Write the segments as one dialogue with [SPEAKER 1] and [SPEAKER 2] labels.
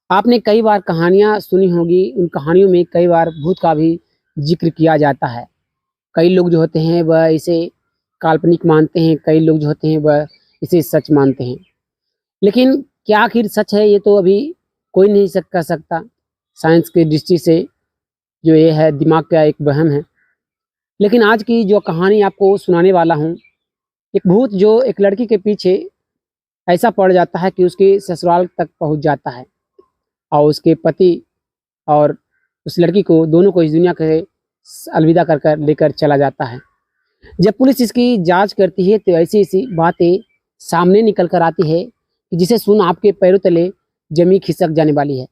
[SPEAKER 1] आपने कई बार कहानियाँ सुनी होगी, उन कहानियों में कई बार भूत का भी ज़िक्र किया जाता है। कई लोग जो होते हैं वह इसे काल्पनिक मानते हैं, कई लोग जो होते हैं वह इसे सच मानते हैं। लेकिन क्या आखिर सच है ये तो अभी कोई नहीं कह सकता। साइंस की दृष्टि से जो ये है दिमाग का एक वहम है। लेकिन आज की जो कहानी आपको सुनाने वाला हूँ, एक भूत जो एक लड़की के पीछे ऐसा पड़ जाता है कि उसके ससुराल तक पहुँच जाता है और उसके पति और उस लड़की को दोनों को इस दुनिया के अलविदा कर कर लेकर चला जाता है। जब पुलिस इसकी जांच करती है तो ऐसी-ऐसी बातें सामने निकल कर आती है कि जिसे सुन आपके पैरों तले ज़मीन खिसक जाने वाली है।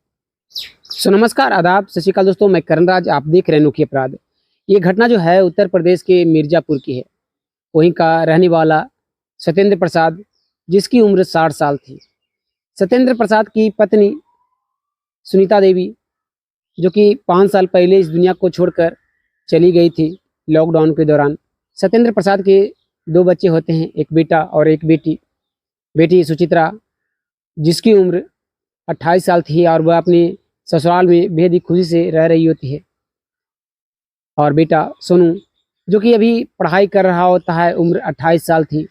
[SPEAKER 1] सो नमस्कार, आदाब, सत श्री अकाल दोस्तों, मैं करण राज, आप देख रहे हैं अनोखी अपराध। ये घटना जो है उत्तर प्रदेश के मिर्ज़ापुर की है। वहीं का रहने वाला सत्येंद्र प्रसाद, जिसकी उम्र 60 साल थी। सत्येंद्र प्रसाद की पत्नी सुनीता देवी, जो कि 5 साल पहले इस दुनिया को छोड़कर चली गई थी लॉकडाउन के दौरान। सत्येंद्र प्रसाद के 2 बच्चे होते हैं, एक बेटा और एक बेटी। बेटी सुचित्रा, जिसकी उम्र 28 साल थी और वह अपने ससुराल में बेहद ही खुशी से रह रही होती है। और बेटा सोनू, जो कि अभी पढ़ाई कर रहा होता है, उम्र 28 साल थी।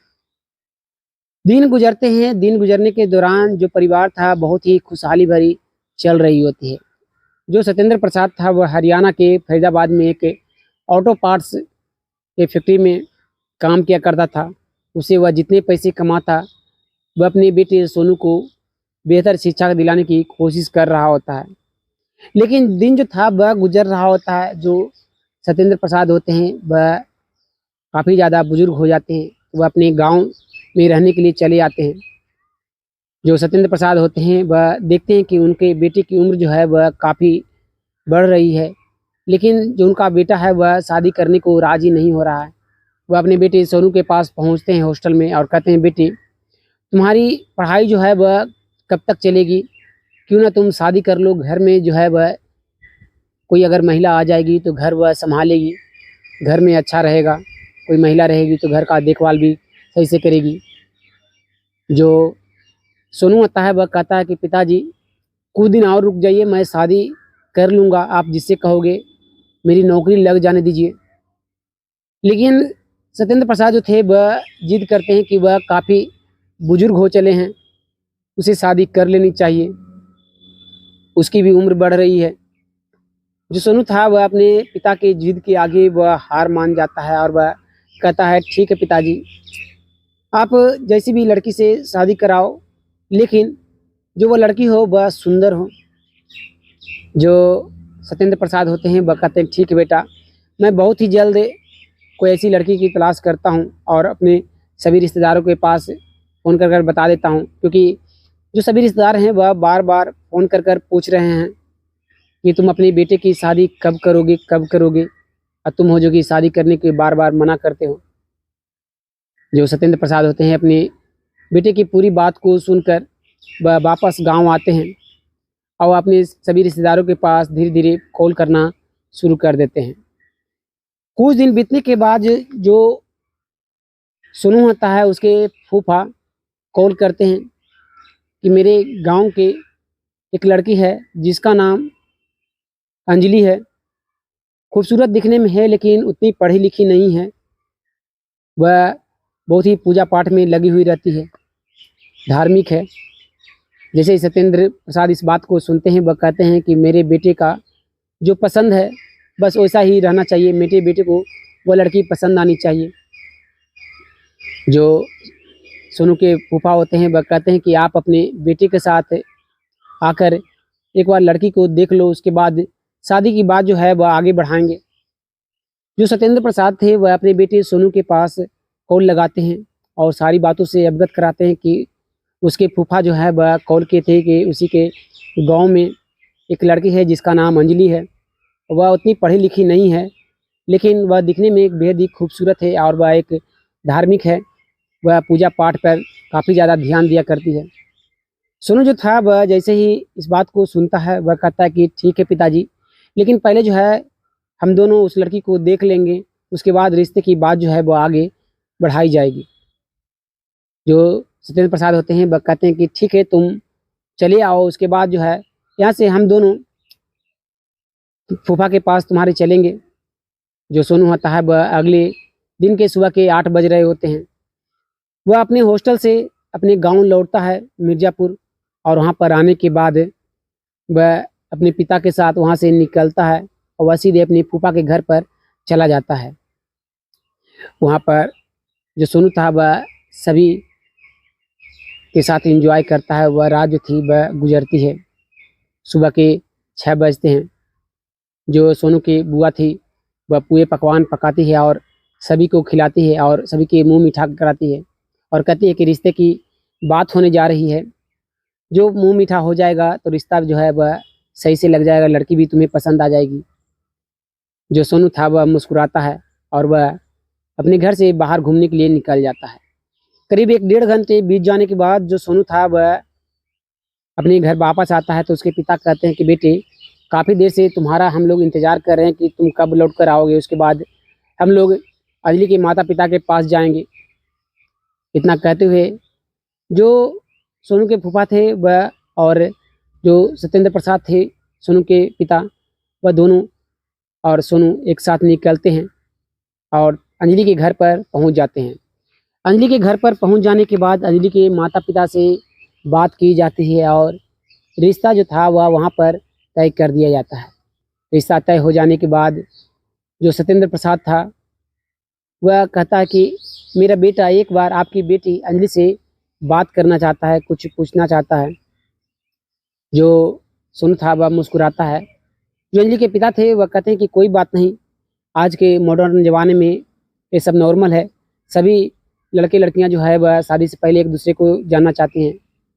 [SPEAKER 1] दिन गुजरते हैं, दिन गुजरने के दौरान जो परिवार था बहुत ही खुशहाली भरी चल रही होती है। जो सत्येंद्र प्रसाद था वह हरियाणा के फरीदाबाद में एक ऑटो पार्ट्स के फैक्ट्री में काम किया करता था। उसे वह जितने पैसे कमाता, वह अपने बेटे सोनू को बेहतर शिक्षा दिलाने की कोशिश कर रहा होता है। लेकिन दिन जो था वह गुजर रहा होता है। जो सत्येंद्र प्रसाद होते हैं वह काफ़ी ज़्यादा बुजुर्ग हो जाते हैं। वह अपने गांव में रहने के लिए चले आते हैं। जो सत्येंद्र प्रसाद होते हैं वह देखते हैं कि उनके बेटे की उम्र जो है वह काफ़ी बढ़ रही है, लेकिन जो उनका बेटा है वह शादी करने को राज़ी नहीं हो रहा है। वह अपने बेटे सोनू के पास पहुंचते हैं हॉस्टल में और कहते हैं, बेटे तुम्हारी पढ़ाई जो है वह कब तक चलेगी? क्यों ना तुम शादी कर लो, घर में जो है वह कोई अगर महिला आ जाएगी तो घर वह संभालेगी, घर में अच्छा रहेगा। कोई महिला रहेगी तो घर का देखभाल भी सही से करेगी। जो सोनू होता है वह कहता है कि पिताजी कुछ दिन और रुक जाइए, मैं शादी कर लूँगा, आप जिससे कहोगे, मेरी नौकरी लग जाने दीजिए। लेकिन सत्येंद्र प्रसाद जो थे वह जिद करते हैं कि वह काफ़ी बुजुर्ग हो चले हैं, उसे शादी कर लेनी चाहिए, उसकी भी उम्र बढ़ रही है। जो सोनू था वह अपने पिता की जिद के आगे वह हार मान जाता है और वह कहता है, ठीक है पिताजी, आप जैसी भी लड़की से शादी कराओ, लेकिन जो वो लड़की हो वह सुंदर हो। जो सत्येंद्र प्रसाद होते हैं वह कहते हैं, ठीक है बेटा, मैं बहुत ही जल्द कोई ऐसी लड़की की तलाश करता हूँ और अपने सभी रिश्तेदारों के पास फ़ोन कर कर बता देता हूँ। क्योंकि जो सभी रिश्तेदार हैं वह बार-बार फ़ोन कर कर पूछ रहे हैं कि तुम अपने बेटे की शादी कब करोगे, कब करोगे? और तुम हो जो कि शादी करने के बार-बार मना करते हो। जो सत्येंद्र प्रसाद होते हैं अपने बेटे की पूरी बात को सुनकर वह वापस गाँव आते हैं और अपने सभी रिश्तेदारों के पास धीरे-धीरे कॉल करना शुरू कर देते हैं। कुछ दिन बीतने के बाद जो सोनू होता है उसके फूफा कॉल करते हैं कि मेरे गांव के एक लड़की है जिसका नाम अंजलि है। खूबसूरत दिखने में है लेकिन उतनी पढ़ी लिखी नहीं है। वह बहुत ही पूजा पाठ में लगी हुई रहती है, धार्मिक है। जैसे ही सत्येंद्र प्रसाद इस बात को सुनते हैं वह कहते हैं कि मेरे बेटे का जो पसंद है बस वैसा ही रहना चाहिए, मेरे बेटे को वो लड़की पसंद आनी चाहिए। जो सोनू के फूफा होते हैं वह कहते हैं कि आप अपने बेटे के साथ आकर एक बार लड़की को देख लो, उसके बाद शादी की बात जो है वह आगे बढ़ाएंगे। जो सत्येंद्र प्रसाद थे वह अपने बेटे सोनू के पास कॉल लगाते हैं और सारी बातों से अवगत कराते हैं कि उसके फूफा जो है वह कॉल किए थे कि उसी के गांव में एक लड़की है जिसका नाम अंजलि है। वह उतनी पढ़ी लिखी नहीं है, लेकिन वह दिखने में एक बेहद ही खूबसूरत है और वह एक धार्मिक है। वह पूजा पाठ पर काफ़ी ज़्यादा ध्यान दिया करती है। सोनू जो था वह जैसे ही इस बात को सुनता है वह कहता है कि ठीक है पिताजी, लेकिन पहले जो है हम दोनों उस लड़की को देख लेंगे, उसके बाद रिश्ते की बात जो है वो आगे बढ़ाई जाएगी। जो सत्येंद्र प्रसाद होते हैं वह कहते हैं कि ठीक है तुम चले आओ, उसके बाद जो है यहाँ से हम दोनों फूफा के पास तुम्हारे चलेंगे। जो सोनू होता है वह अगले दिन के सुबह के 8 बज रहे होते हैं। वह अपने हॉस्टल से अपने गांव लौटता है मिर्ज़ापुर, और वहां पर आने के बाद वह अपने पिता के साथ वहां से निकलता है और वह सीधे अपने फूफा के घर पर चला जाता है। वहां पर जो सोनू था वह सभी के साथ एंजॉय करता है। वह रात जो थी वह गुजरती है। सुबह के 6 बजते हैं। जो सोनू की बुआ थी वह पूरे पकवान पकाती है और सभी को खिलाती है और सभी के मुंह मीठा कराती है और कहती है कि रिश्ते की बात होने जा रही है। जो मुंह मीठा हो जाएगा तो रिश्ता जो है वह सही से लग जाएगा, लड़की भी तुम्हें पसंद आ जाएगी। जो सोनू था वह मुस्कुराता है और वह अपने घर से बाहर घूमने के लिए निकल जाता है। करीब 1 डेढ़ घंटे बीत जाने के बाद जो सोनू था वह अपने घर वापस आता है तो उसके पिता कहते हैं कि बेटे, काफ़ी देर से तुम्हारा हम लोग इंतज़ार कर रहे हैं कि तुम कब लौट कर आओगे। उसके बाद हम लोग अंजलि के माता पिता के पास जाएंगे। इतना कहते हुए जो सोनू के फूफा थे वह और जो सत्येंद्र प्रसाद थे सोनू के पिता, वह दोनों और सोनू एक साथ निकलते हैं और अंजलि के घर पर पहुंच जाते हैं। अंजलि के घर पर पहुंच जाने के बाद अंजलि के माता पिता से बात की जाती है और रिश्ता जो था वह वहाँ पर तय कर दिया जाता है। रिश्ता तय हो जाने के बाद जो सत्येंद्र प्रसाद था वह कहता है कि मेरा बेटा एक बार आपकी बेटी अंजलि से बात करना चाहता है, कुछ पूछना चाहता है। जो सोनू था वह मुस्कुराता है। जो अंजलि के पिता थे वह कहते हैं कि कोई बात नहीं, आज के मॉडर्न ज़माने में ये सब नॉर्मल है। सभी लड़के लड़कियां जो है वह शादी से पहले एक दूसरे को जानना चाहती हैं।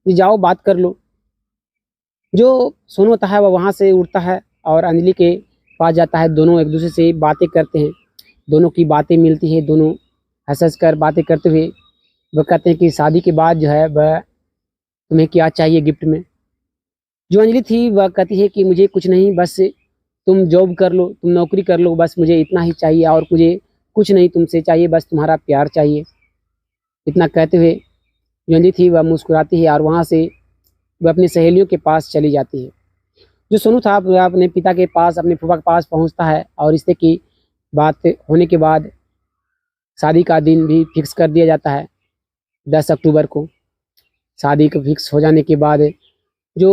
[SPEAKER 1] जी जाओ बात कर लो। जो सोनू होता है वह वहाँ से उठता है और अंजलि के पास जाता है। दोनों एक दूसरे से बातें करते हैं। दोनों की बातें मिलती है। दोनों हंस हंस कर बातें करते हुए वह कहते हैं कि शादी के बाद जो है वह तुम्हें क्या चाहिए गिफ्ट में। जो अंजलि थी वह कहती है कि मुझे कुछ नहीं, बस तुम जॉब कर लो, तुम नौकरी कर लो, बस मुझे इतना ही चाहिए और मुझे कुछ नहीं तुमसे चाहिए, बस तुम्हारा प्यार चाहिए। इतना कहते हुए जो अंजलि थी वह मुस्कुराती है और वहाँ से वह अपनी सहेलियों के पास चली जाती है। जो सोनू था वह अपने पिता के पास, अपने फूफा के पास पहुँचता है और रिश्ते की बात होने के बाद शादी का दिन भी फिक्स कर दिया जाता है 10 अक्टूबर को। शादी का फिक्स हो जाने के बाद जो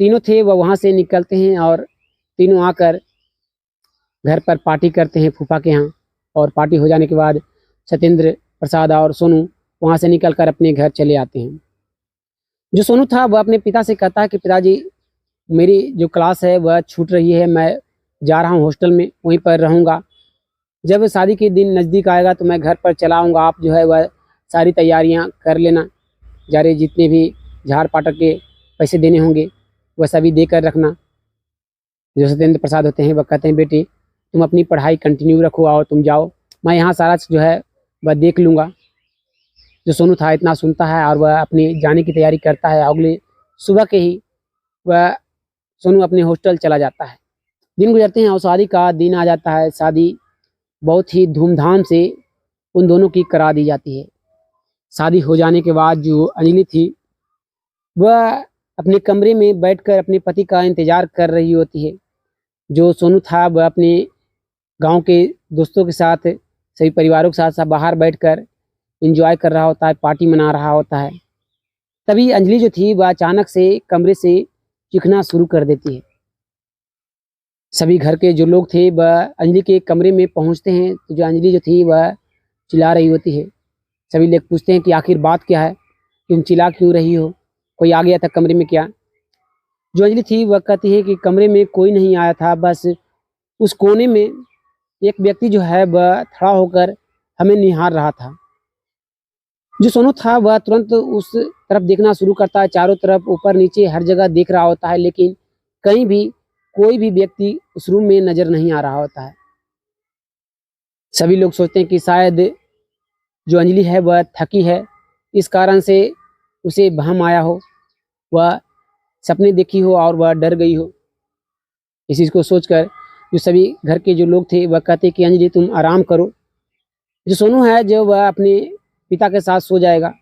[SPEAKER 1] तीनों थे वह वहाँ से निकलते हैं और तीनों आकर घर पर पार्टी करते हैं फूफा के यहाँ। और पार्टी हो जाने के बाद सत्येंद्र प्रसाद और सोनू वहाँ से निकलकर अपने घर चले आते हैं। जो सोनू था वह अपने पिता से कहता है कि पिताजी, मेरी जो क्लास है वह छूट रही है, मैं जा रहा हूँ हॉस्टल में, वहीं पर रहूँगा। जब शादी के दिन नज़दीक आएगा तो मैं घर पर चला आऊँगा। आप जो है वह सारी तैयारियाँ कर लेना। जारे जितने भी झाड़ पाटक के पैसे देने होंगे वह सभी दे कर रखना। जो सत्येंद्र प्रसाद होते हैं वह कहते हैं बेटे, तुम अपनी पढ़ाई कंटिन्यू रखो और तुम जाओ, मैं यहाँ सारा जो है वह देख लूँगा। जो सोनू था इतना सुनता है और वह अपनी जाने की तैयारी करता है। अगले सुबह के ही वह सोनू अपने हॉस्टल चला जाता है। दिन गुजरते हैं और शादी का दिन आ जाता है। शादी बहुत ही धूमधाम से उन दोनों की करा दी जाती है। शादी हो जाने के बाद जो अंजलि थी वह अपने कमरे में बैठकर अपने पति का इंतज़ार कर रही होती है। जो सोनू था वह अपने गांव के दोस्तों के साथ, सभी परिवारों के साथ साथ बाहर बैठकर एंजॉय कर रहा होता है, पार्टी मना रहा होता है। तभी अंजलि जो थी वह अचानक से कमरे से चीखना शुरू कर देती है। सभी घर के जो लोग थे वह अंजलि के कमरे में पहुंचते हैं तो जो अंजलि जो थी वह चिल्ला रही होती है। सभी लोग पूछते हैं कि आखिर बात क्या है, तुम चिल्ला क्यों रही हो, कोई आ गया था कमरे में क्या। जो अंजलि थी वह कहती है कि कमरे में कोई नहीं आया था, बस उस कोने में एक व्यक्ति जो है वह खड़ा होकर हमें निहार रहा था। जो सोनू था वह तुरंत उस तरफ देखना शुरू करता है। चारों तरफ ऊपर नीचे हर जगह देख रहा होता है, लेकिन कहीं भी कोई भी व्यक्ति उस रूम में नजर नहीं आ रहा होता है। सभी लोग सोचते हैं कि शायद जो अंजलि है वह थकी है, इस कारण से उसे भ्रम आया हो, वह सपने देखी हो और वह डर गई हो। इस चीज़ को सोचकर जो सभी घर के जो लोग थे वह कहते कि अंजलि तुम आराम करो। जो सोनू है जो वह अपने पिता के साथ सो जाएगा,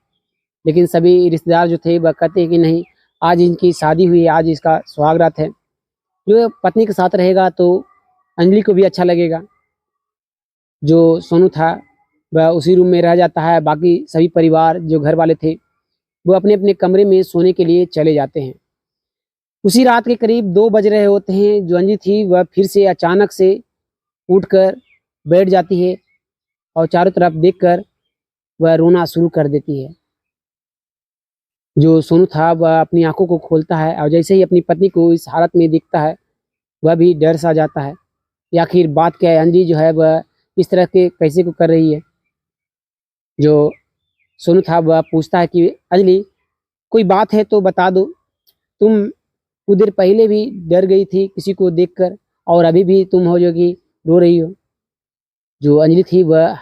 [SPEAKER 1] लेकिन सभी रिश्तेदार जो थे वह कहते कि नहीं, आज इनकी शादी हुई है, आज इसका सुहागरात है। जो पत्नी के साथ रहेगा तो अंजलि को भी अच्छा लगेगा। जो सोनू था वह उसी रूम में रह जाता है, बाकी सभी परिवार जो घर वाले थे वो अपने अपने कमरे में सोने के लिए चले जाते हैं। उसी रात के करीब 2 बज रहे होते हैं। जो अंजलि थी वह फिर से अचानक से उठकर बैठ जाती है और चारों तरफ देखकर वह रोना शुरू कर देती है। जो सोनू था वह अपनी आंखों को खोलता है और जैसे ही अपनी पत्नी को इस हालत में देखता है वह भी डर सा जाता है कि आखिर बात क्या है, अंजलि जो है वह इस तरह के कैसे को कर रही है। जो सोनू था वह पूछता है कि अंजलि कोई बात है तो बता दो, तुम कुछ देर पहले भी डर गई थी किसी को देखकर और अभी भी तुम हो जो कि रो रही हो। जो अंजलि थी वह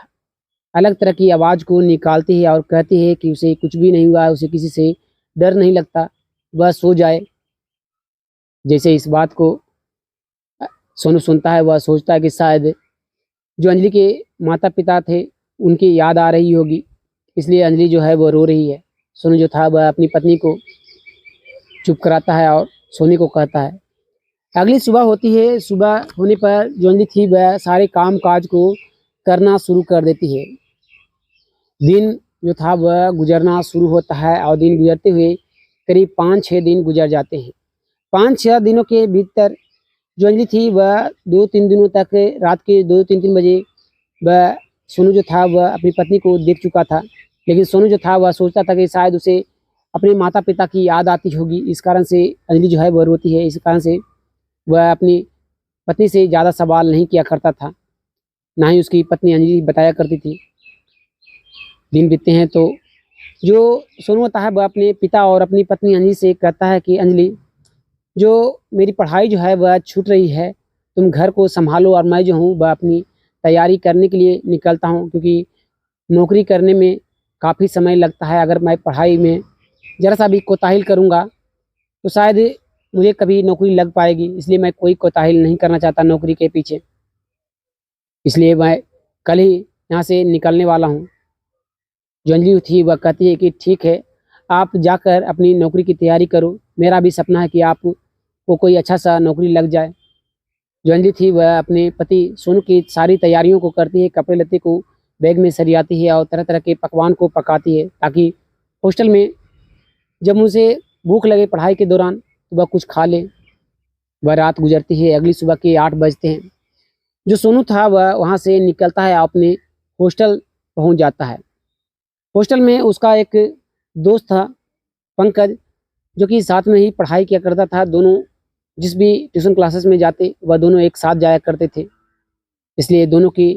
[SPEAKER 1] अलग तरह की आवाज़ को निकालती है और कहती है कि उसे कुछ भी नहीं हुआ, उसे किसी से डर नहीं लगता, वह सो जाए। जैसे इस बात को सोनू सुनता है वह सोचता है कि शायद जो अंजलि के माता पिता थे उनकी याद आ रही होगी, इसलिए अंजलि जो है वो रो रही है। सोनू जो था वह अपनी पत्नी को चुप कराता है और सोने को कहता है। अगली सुबह होती है। सुबह होने पर जो अंजलि थी वह सारे काम काज को करना शुरू कर देती है। दिन जो था वह गुजरना शुरू होता है और दिन गुजरते हुए करीब 5-6 दिन गुजर जाते हैं। 5-6 दिनों के भीतर जो अंजलि थी वह 2-3 दिनों तक रात के 2-3 बजे वह सोनू जो था वह अपनी पत्नी को देख चुका था। लेकिन सोनू जो था वह सोचता था कि शायद उसे अपने माता पिता की याद आती होगी, इस कारण से अंजलि जो है वह रोती है। इस कारण से वह अपनी पत्नी से ज़्यादा सवाल नहीं किया करता था, ना ही उसकी पत्नी अंजलि बताया करती थी। दिन बीतते हैं तो जो सोनू होता है वह अपने पिता और अपनी पत्नी अंजलि से कहता है कि अंजलि, जो मेरी पढ़ाई जो है वह छूट रही है, तुम घर को संभालो और मैं जो हूँ वह अपनी तैयारी करने के लिए निकलता हूँ, क्योंकि नौकरी करने में काफ़ी समय लगता है। अगर मैं पढ़ाई में ज़रा सा भी कोताही करूँगा तो शायद मुझे कभी नौकरी लग पाएगी, इसलिए मैं कोई कोताही नहीं करना चाहता नौकरी के पीछे, इसलिए मैं कल ही यहाँ से निकलने वाला हूँ। जो अंजलि थी वह कहती है कि ठीक है, आप जाकर अपनी नौकरी की तैयारी करो, मेरा भी सपना है कि आपको कोई अच्छा सा नौकरी लग जाए। जो अंजलि थी वह अपने पति सोनू की सारी तैयारियों को करती है, कपड़े लत्ते को बैग में सरियाती है और तरह तरह के पकवान को पकाती है, ताकि हॉस्टल में जब मुझे भूख लगे पढ़ाई के दौरान तो वह कुछ खा ले। वह रात गुजरती है। अगली सुबह के 8 बजते हैं। जो सोनू था वह वहाँ से निकलता है, अपने हॉस्टल पहुँच जाता है। हॉस्टल में उसका एक दोस्त था पंकज, जो कि साथ में ही पढ़ाई किया करता था। दोनों जिस भी ट्यूशन क्लासेस में जाते वह दोनों एक साथ जाया करते थे, इसलिए दोनों की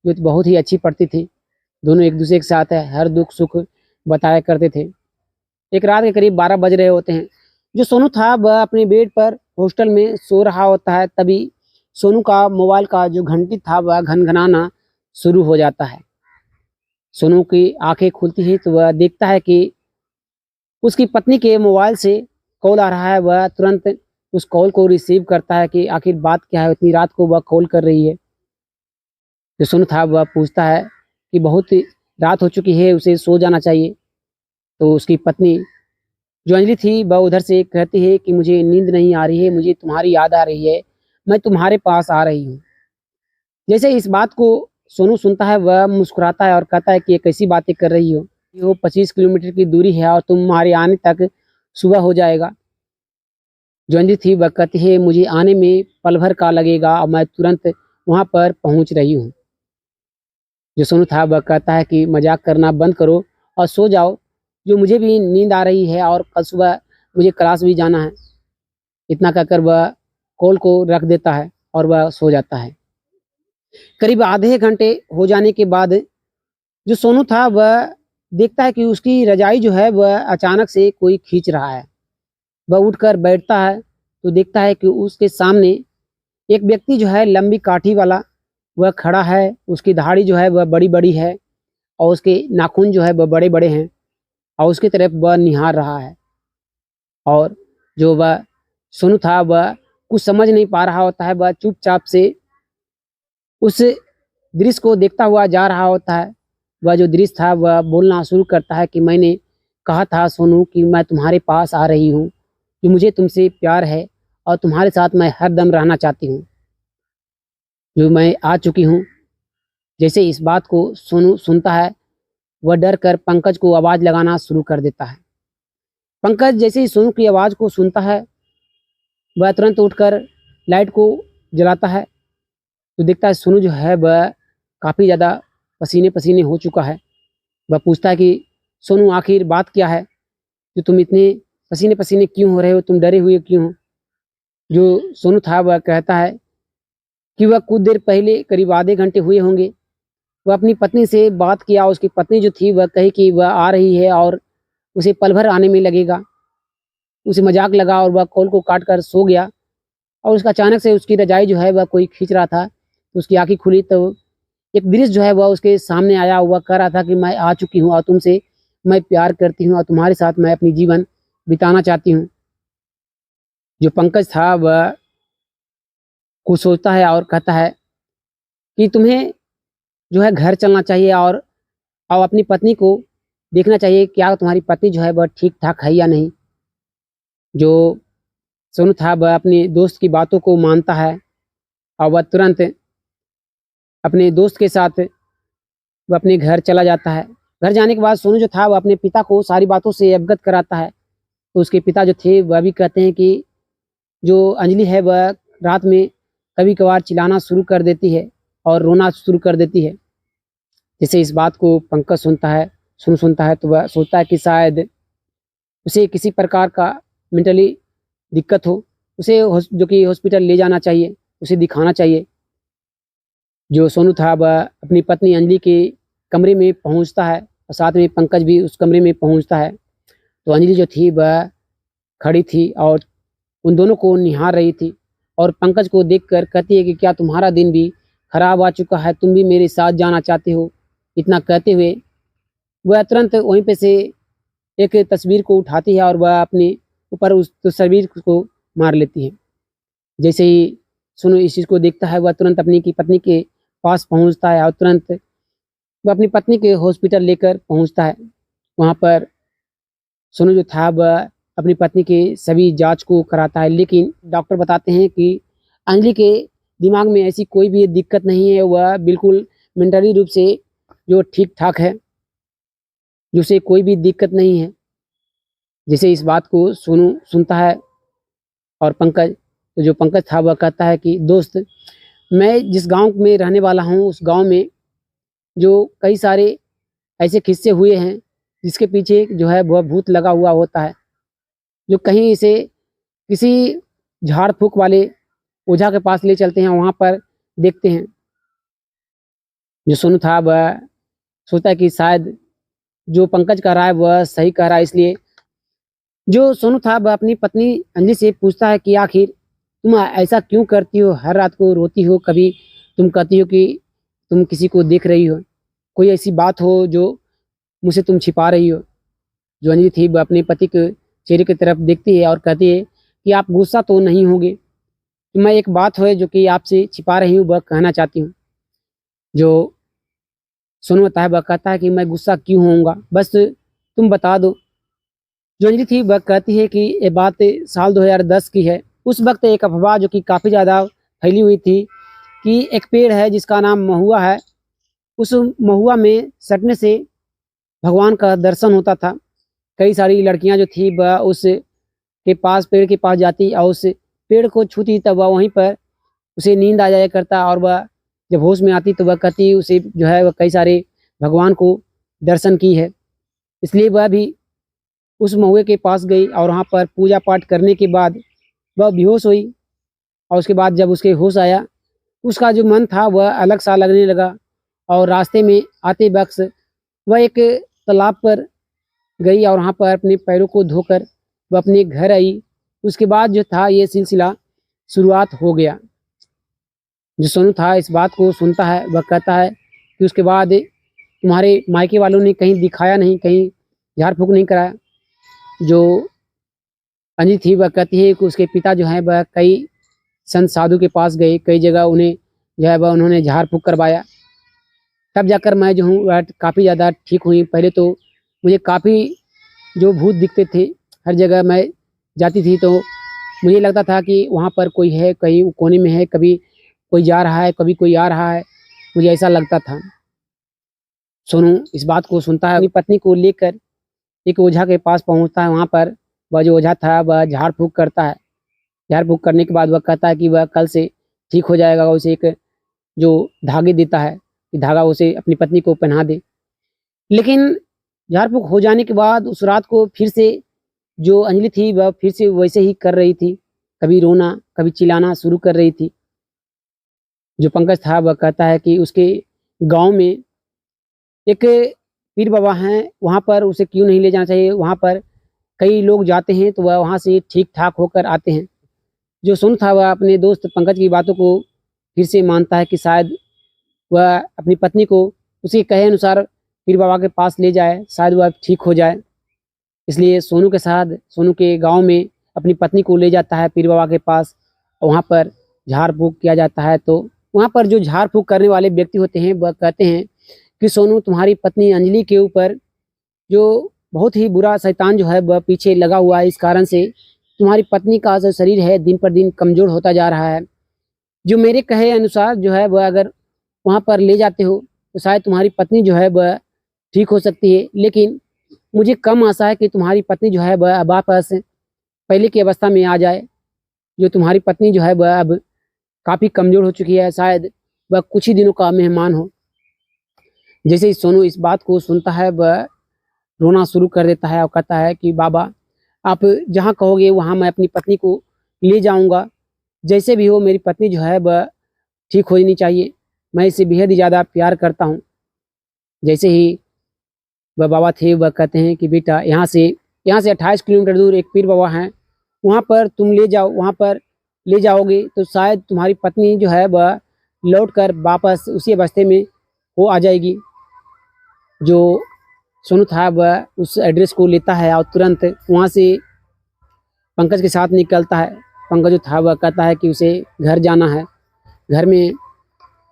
[SPEAKER 1] जो बहुत ही अच्छी पड़ती थी। दोनों एक दूसरे के साथ हर दुख सुख बताया करते थे। एक रात के करीब 12 बज रहे होते हैं। जो सोनू था वह अपने बेड पर हॉस्टल में सो रहा होता है, तभी सोनू का मोबाइल का जो घंटी था वह घनघनाना शुरू हो जाता है। सोनू की आंखें खुलती हैं तो वह देखता है कि उसकी पत्नी के मोबाइल से कॉल आ रहा है। वह तुरंत उस कॉल को रिसीव करता है कि आखिर बात क्या है, इतनी रात को वह कॉल कर रही है। जो सोनू था वह पूछता है कि बहुत रात हो चुकी है, उसे सो जाना चाहिए। तो उसकी पत्नी जो अंजलि थी वह उधर से कहती है कि मुझे नींद नहीं आ रही है, मुझे तुम्हारी याद आ रही है, मैं तुम्हारे पास आ रही हूँ। जैसे इस बात को सोनू सुनता है वह मुस्कुराता है और कहता है कि ये कैसी बातें कर रही हो, वो 25 किलोमीटर की दूरी है और तुम्हारे आने तक सुबह हो जाएगा। जो अंजलि थी वह कहती है मुझे आने में पल भर का लगेगा और मैं तुरंत वहाँ पर पहुँच रही हूँ। जो सोनू था वह कहता है कि मजाक करना बंद करो और सो जाओ, जो मुझे भी नींद आ रही है और कल सुबह मुझे क्लास भी जाना है। इतना कहकर वह कॉल को रख देता है और वह सो जाता है। करीब आधे घंटे हो जाने के बाद जो सोनू था वह देखता है कि उसकी रजाई जो है वह अचानक से कोई खींच रहा है। वह उठकर बैठता है तो देखता है कि उसके सामने एक व्यक्ति जो है लंबी काठी वाला वह खड़ा है। उसकी दाढ़ी जो है वह बड़ी बड़ी है और उसके नाखून जो है वह बड़े बड़े हैं और उसकी तरफ वह निहार रहा है। और जो वह सोनू था वह कुछ समझ नहीं पा रहा होता है, वह चुपचाप से उस दृश्य को देखता हुआ जा रहा होता है। वह जो दृश्य था वह बोलना शुरू करता है कि मैंने कहा था सोनू कि मैं तुम्हारे पास आ रही हूँ कि मुझे तुमसे प्यार है और तुम्हारे साथ मैं हर दम रहना चाहती हूँ। जो मैं आ चुकी हूँ। जैसे इस बात को सोनू सुनता है, वह डर कर पंकज को आवाज़ लगाना शुरू कर देता है। पंकज जैसे ही सोनू की आवाज़ को सुनता है, वह तुरंत उठकर लाइट को जलाता है। तो देखता है सोनू जो है वह काफ़ी ज़्यादा पसीने पसीने हो चुका है। वह पूछता है कि सोनू आखिर बात क्या है, कि तुम इतने पसीने पसीने क्यों हो रहे हो, तुम डरे हुए क्यों हो? जो सोनू था वह कहता है कि वह कुछ देर पहले करीब आधे घंटे हुए होंगे, वह अपनी पत्नी से बात किया। उसकी पत्नी जो थी वह कही कि वह आ रही है और उसे पल भर आने में लगेगा। उसे मजाक लगा और वह कॉल को काट कर सो गया। और उसका अचानक से उसकी रजाई जो है वह कोई खींच रहा था। तो उसकी आंखें खुली तो एक दृश्य जो है वह उसके सामने आया। वह कह रहा था कि मैं आ चुकी हूँ और तुमसे मैं प्यार करती हूँ और तुम्हारे साथ मैं अपनी जीवन बिताना चाहती हूँ। जो पंकज था वह कुछ सोचता है और कहता है कि तुम्हें जो है घर चलना चाहिए और अपनी पत्नी को देखना चाहिए, क्या तुम्हारी पत्नी जो है वह ठीक ठाक है या नहीं। जो सोनू था वह अपने दोस्त की बातों को मानता है और वह तुरंत अपने दोस्त के साथ वह अपने घर चला जाता है। घर जाने के बाद सोनू जो था वह अपने पिता को सारी बातों से अवगत कराता है। तो उसके पिता जो थे वह भी कहते हैं कि जो अंजलि है वह रात में कभी कभार चिल्लाना शुरू कर देती है और रोना शुरू कर देती है। जैसे इस बात को पंकज सुनता है तो वह सोचता है कि शायद उसे किसी प्रकार का मेंटली दिक्कत हो, उसे जो कि हॉस्पिटल ले जाना चाहिए, उसे दिखाना चाहिए। जो सोनू था वह अपनी पत्नी अंजलि के कमरे में पहुंचता है और साथ में पंकज भी उस कमरे में पहुंचता है। तो अंजलि जो थी वह खड़ी थी और उन दोनों को निहार रही थी और पंकज को देखकर कहती है कि क्या तुम्हारा दिन भी खराब आ चुका है, तुम भी मेरे साथ जाना चाहते हो। इतना कहते हुए वह तुरंत वहीं पे से एक तस्वीर को उठाती है और वह अपने ऊपर उस तस्वीर को मार लेती है। जैसे ही सोनू इस चीज़ को देखता है, वह तुरंत अपनी की पत्नी के पास पहुंचता है और तुरंत वह अपनी पत्नी के हॉस्पिटल लेकर पहुंचता है। वहाँ पर सोनू जो था वह अपनी पत्नी की सभी जांच को कराता है, लेकिन डॉक्टर बताते हैं कि अंजलि के दिमाग में ऐसी कोई भी दिक्कत नहीं है, वह बिल्कुल मेंटली रूप से जो ठीक ठाक है, जिसे कोई भी दिक्कत नहीं है। जैसे इस बात को सोनू सुनता है और पंकज, तो जो पंकज था वह कहता है कि दोस्त, मैं जिस गांव में रहने वाला हूं उस गांव में जो कई सारे ऐसे किस्से हुए हैं जिसके पीछे जो है वह भूत लगा हुआ होता है। जो कहीं इसे किसी झाड़ फूक वाले ओझा के पास ले चलते हैं, वहाँ पर देखते हैं। जो सोनू था वह सोचता है कि शायद जो पंकज कह रहा है वह सही कह रहा है। इसलिए जो सोनू था वह अपनी पत्नी अंजलि से पूछता है कि आखिर तुम ऐसा क्यों करती हो, हर रात को रोती हो, कभी तुम कहती हो कि तुम किसी को देख रही हो, कोई ऐसी बात हो जो मुझसे तुम छिपा रही हो। जो अंजलि थी वह अपने पति के चेहरे की तरफ देखती है और कहती है कि आप गुस्सा तो नहीं होंगे, तो मैं एक बात है जो कि आपसे छिपा रही हूँ वह कहना चाहती हूँ। जो सोनू होता है वह कहता है कि मैं गुस्सा क्यों होऊंगा, बस तुम बता दो। जो अंजलि थी वह कहती है कि ये बात साल 2010 की है। उस वक्त एक अफवाह जो कि काफ़ी ज़्यादा फैली हुई थी कि एक पेड़ है जिसका नाम महुआ है, उस महुआ में सटने से भगवान का दर्शन होता था। कई सारी लड़कियां जो थी वह उस के पास पेड़ के पास जाती और उस पेड़ को छूती, तब वह वहीं पर उसे नींद आ जाया करता और वह जब होश में आती तो वह कहती उसे जो है वह कई सारे भगवान को दर्शन की है। इसलिए वह भी उस महुए के पास गई और वहाँ पर पूजा पाठ करने के बाद वह बेहोश हुई। और उसके बाद जब उसके होश आया, उसका जो मन था वह अलग सा लगने लगा और रास्ते में आते वक्त वह एक तालाब पर गई और वहाँ पर अपने पैरों को धोकर वह अपने घर आई। उसके बाद जो था ये सिलसिला शुरुआत हो गया। जो सोनू था इस बात को सुनता है, वह कहता है कि उसके बाद तुम्हारे मायके वालों ने कहीं दिखाया नहीं, कहीं झाड़ फूक नहीं कराया। जो अंजलि थी वह कहती है कि उसके पिता जो हैं वह कई संत साधु के पास गए, कई जगह उन्हें जो है वह उन्होंने झाड़ फूक करवाया, तब जाकर मैं जो हूँ वह काफ़ी ज़्यादा ठीक हुई। पहले तो मुझे काफ़ी जो भूत दिखते थे हर जगह, मैं जाती थी तो मुझे लगता था कि वहाँ पर कोई है, कहीं कोने में है, कभी कोई जा रहा है, कभी कोई आ रहा है, मुझे ऐसा लगता था। सोनू इस बात को सुनता है, अपनी पत्नी को लेकर एक ओझा के पास पहुँचता है। वहाँ पर वह जो ओझा था वह झाड़ फूँक करता है। झाड़ फूँक करने के बाद वह कहता है कि वह कल से ठीक हो जाएगा। उसे एक जो धागे देता है कि धागा उसे अपनी पत्नी को पहना दे। लेकिन झाड़ फूँक हो जाने के बाद उस रात को फिर से जो अंजलि थी वह फिर से वैसे ही कर रही थी, कभी रोना, कभी चिल्लाना शुरू कर रही थी। जो पंकज था वह कहता है कि उसके गाँव में एक पीर बाबा हैं, वहाँ पर उसे क्यों नहीं ले जाना चाहिए, वहाँ पर कई लोग जाते हैं तो वह वहाँ से ठीक-ठाक होकर आते हैं। जो सोनू था वह अपने दोस्त पंकज की बातों को फिर से मानता है कि शायद वह अपनी पत्नी को उसके कहे अनुसार पीर बाबा के पास ले जाए, शायद वह ठीक हो जाए। इसलिए सोनू के साथ सोनू के गाँव में अपनी पत्नी को ले जाता है पीर बाबा के पास। वहाँ पर झाड़-फूँक किया जाता है तो वहाँ पर जो झाड़-फूँक करने वाले व्यक्ति होते हैं वह कहते हैं कि सोनू, तुम्हारी पत्नी अंजलि के ऊपर जो बहुत ही बुरा शैतान जो है वह पीछे लगा हुआ है। इस कारण से तुम्हारी पत्नी का जो शरीर है दिन पर दिन कमज़ोर होता जा रहा है। जो मेरे कहे अनुसार जो है वह अगर वहाँ पर ले जाते हो तो शायद तुम्हारी पत्नी जो है वह ठीक हो सकती है। लेकिन मुझे कम आशा है कि तुम्हारी पत्नी जो है वह अब वापस पहले की अवस्था में आ जाए। जो तुम्हारी पत्नी जो है वह अब काफ़ी कमज़ोर हो चुकी है, शायद वह कुछ ही दिनों का मेहमान हो। जैसे ही सोनू इस बात को सुनता है वह रोना शुरू कर देता है और कहता है कि बाबा, आप जहाँ कहोगे वहाँ मैं अपनी पत्नी को ले जाऊँगा। जैसे भी हो मेरी पत्नी जो है वह ठीक होनी चाहिए। मैं इससे बेहद ही ज़्यादा प्यार करता हूँ। जैसे ही वह बाबा थे वह कहते हैं कि बेटा, यहाँ से 28 किलोमीटर दूर एक पीर बाबा हैं, वहाँ पर तुम ले जाओ, वहाँ पर ले जाओगे तो शायद तुम्हारी पत्नी जो है वह लौट कर वापस उसी अवस्थे में वो आ जाएगी। जो सोनू था वह उस एड्रेस को लेता है और तुरंत वहाँ से पंकज के साथ निकलता है। पंकज जो था वह कहता है कि उसे घर जाना है, घर में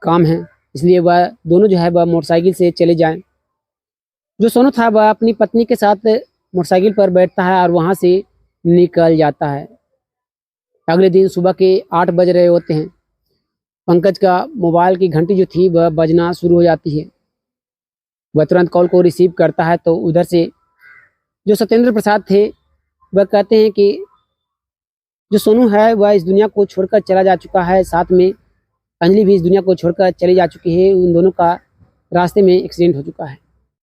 [SPEAKER 1] काम है, इसलिए वह दोनों जो है वह मोटरसाइकिल से चले जाएं। जो सोनू था वह अपनी पत्नी के साथ मोटरसाइकिल पर बैठता है और वहाँ से निकल जाता है। अगले दिन सुबह के 8 बज रहे होते हैं। पंकज का मोबाइल की घंटी जो थी वह बजना शुरू हो जाती है। वह तुरंत कॉल को रिसीव करता है तो उधर से जो सत्येंद्र प्रसाद थे वह कहते हैं कि जो सोनू है वह इस दुनिया को छोड़कर चला जा चुका है, साथ में अंजलि भी इस दुनिया को छोड़कर चली जा चुकी है। उन दोनों का रास्ते में एक्सीडेंट हो चुका है।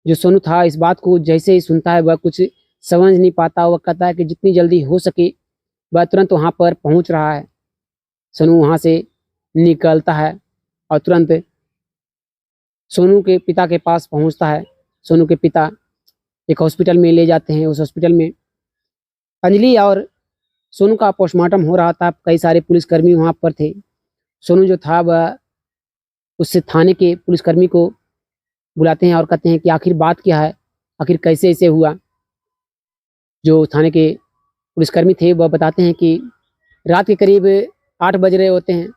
[SPEAKER 1] जो सोनू था इस बात को जैसे ही सुनता है वह कुछ समझ नहीं पाता। वह कहता है कि जितनी जल्दी हो सके वह तुरंत वहाँ पर पहुँच रहा है। सोनू वहाँ से निकलता है और तुरंत सोनू के पिता के पास पहुँचता है। सोनू के पिता एक हॉस्पिटल में ले जाते हैं। उस हॉस्पिटल में अंजलि और सोनू का पोस्टमार्टम हो रहा था। कई सारे पुलिसकर्मी वहाँ पर थे। सोनू जो था वह उस थाने के पुलिसकर्मी को बुलाते हैं और कहते हैं कि आखिर बात क्या है, आखिर कैसे ऐसे हुआ। जो थाने के पुलिसकर्मी थे वह बताते हैं कि रात के करीब 8 बज रहे होते हैं।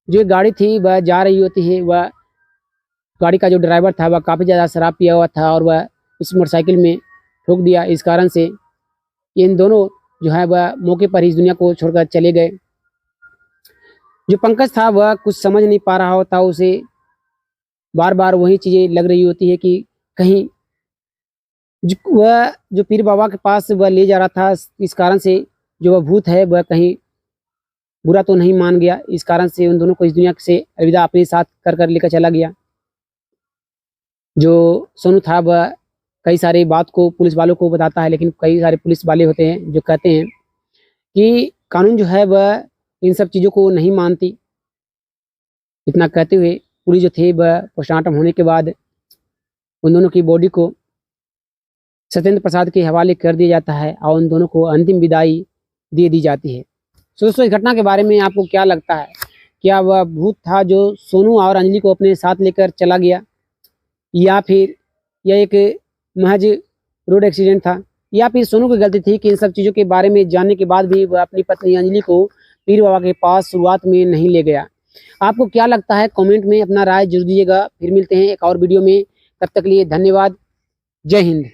[SPEAKER 1] जो एक गाड़ी थी वह जा रही होती है। वह गाड़ी का जो ड्राइवर था वह काफ़ी ज़्यादा शराब पिया हुआ था और वह इस मोटरसाइकिल में ठोक दिया। इस कारण से इन दोनों जो है वह मौके पर ही इस दुनिया को छोड़कर चले गए। जो पंकज था वह कुछ समझ नहीं पा रहा होता। उसे बार-बार वही चीज़ें लग रही होती है कि कहीं वह जो पीर बाबा के पास वह ले जा रहा था, इस कारण से जो वह भूत है वह कहीं बुरा तो नहीं मान गया। इस कारण से उन दोनों को इस दुनिया से अलविदा अपने साथ कर लेकर चला गया। जो सोनू था वह कई सारी बात को पुलिस वालों को बताता है, लेकिन कई सारे पुलिस वाले होते हैं जो कहते हैं कि कानून जो है वह इन सब चीज़ों को नहीं मानती। इतना कहते हुए पुलिस जो थे वह पोस्टमार्टम होने के बाद उन दोनों की बॉडी को सत्येंद्र प्रसाद के हवाले कर दिया जाता है और उन दोनों को अंतिम विदाई दे दी जाती है। तो दोस्तों, इस घटना के बारे में आपको क्या लगता है? क्या वह भूत था जो सोनू और अंजलि को अपने साथ लेकर चला गया, या फिर यह एक महज रोड एक्सीडेंट था, या फिर सोनू की गलती थी कि इन सब चीज़ों के बारे में जानने के बाद भी वह अपनी पत्नी अंजलि को पीर बाबा के पास शुरुआत में नहीं ले गया? आपको क्या लगता है? कमेंट में अपना राय जरूर दीजिएगा। फिर मिलते हैं एक और वीडियो में। तब तक के लिए धन्यवाद। जय हिंद।